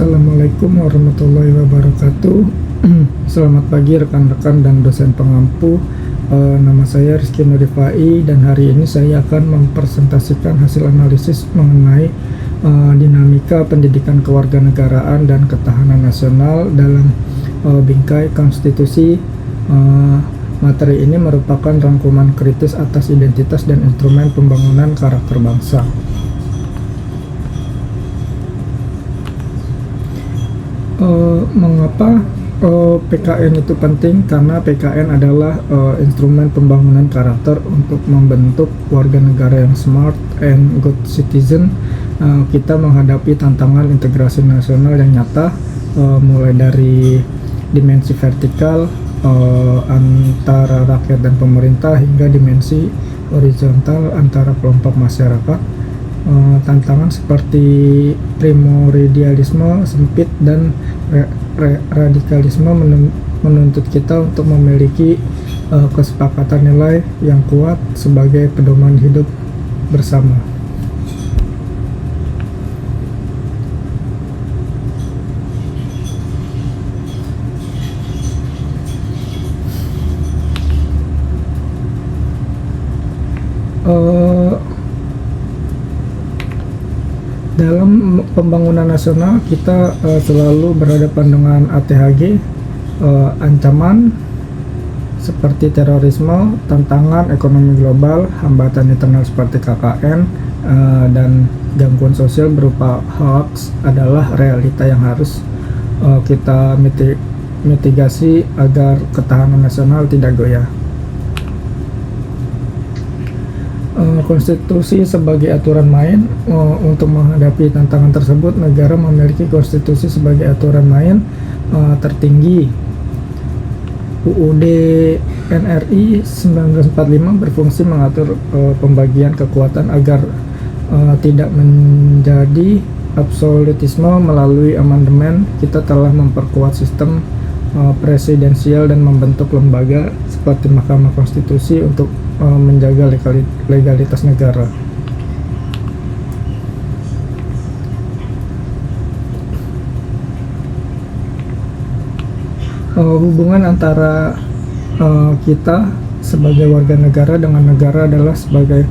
Assalamualaikum warahmatullahi wabarakatuh. Selamat pagi rekan-rekan dan dosen pengampu. Nama saya Rizky Nurifai dan hari ini saya akan mempresentasikan hasil analisis mengenai dinamika pendidikan kewarganegaraan dan ketahanan nasional dalam bingkai konstitusi. Materi ini merupakan rangkuman kritis atas identitas dan instrumen pembangunan karakter bangsa. Mengapa PKN itu penting? Karena PKN adalah instrumen pembangunan karakter untuk membentuk warga negara yang smart and good citizen. Kita menghadapi tantangan integrasi nasional yang nyata, mulai dari dimensi vertikal antara rakyat dan pemerintah hingga dimensi horizontal antara kelompok masyarakat. Tantangan seperti primordialisme sempit dan radikalisme menuntut kita untuk memiliki kesepakatan nilai yang kuat sebagai pedoman hidup bersama. Dalam pembangunan nasional kita selalu berhadapan dengan ATHG, ancaman seperti terorisme, tantangan ekonomi global, hambatan internal seperti KKN, dan gangguan sosial berupa hoax adalah realita yang harus kita mitigasi agar ketahanan nasional tidak goyah. Konstitusi sebagai aturan main. Untuk menghadapi tantangan tersebut, negara memiliki konstitusi sebagai aturan main tertinggi. UUD NRI 1945 berfungsi mengatur pembagian kekuatan agar tidak menjadi absolutisme. Melalui amandemen, kita telah memperkuat sistem presidensial dan membentuk lembaga seperti Mahkamah Konstitusi untuk menjaga legalitas negara. Hubungan antara kita sebagai warga negara dengan negara adalah sebagai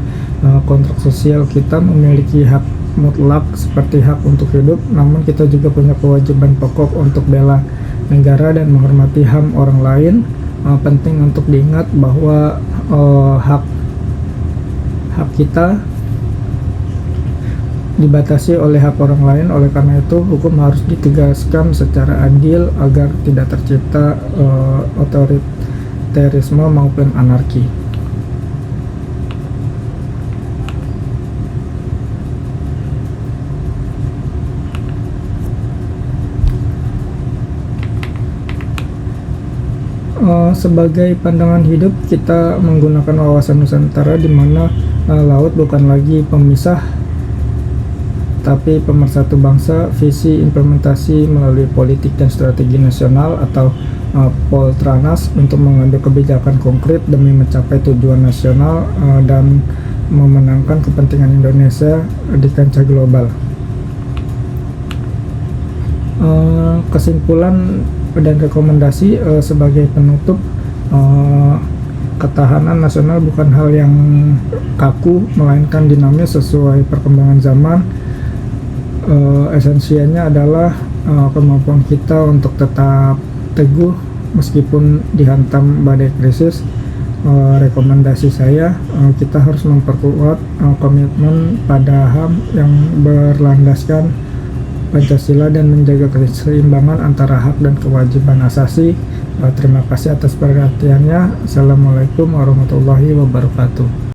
kontrak sosial. Kita memiliki hak mutlak seperti hak untuk hidup, namun kita juga punya kewajiban pokok untuk bela negara dan menghormati HAM orang lain. Penting untuk diingat bahwa hak kita dibatasi oleh hak orang lain. Oleh karena itu, hukum harus ditegaskan secara adil agar tidak tercipta otoriterisme maupun anarki. Sebagai pandangan hidup, kita menggunakan wawasan Nusantara di mana laut bukan lagi pemisah tapi pemersatu bangsa. Visi implementasi melalui politik dan strategi nasional atau Poltranas untuk mengambil kebijakan konkret demi mencapai tujuan nasional dan memenangkan kepentingan Indonesia di kancah global. Kesimpulan dan rekomendasi sebagai penutup, ketahanan nasional bukan hal yang kaku melainkan dinamis sesuai perkembangan zaman. Esensialnya adalah kemampuan kita untuk tetap teguh meskipun dihantam badai krisis. Rekomendasi saya, kita harus memperkuat komitmen pada HAM yang berlandaskan Pancasila dan menjaga keseimbangan antara hak dan kewajiban asasi. Terima kasih atas perhatiannya. Assalamualaikum warahmatullahi wabarakatuh.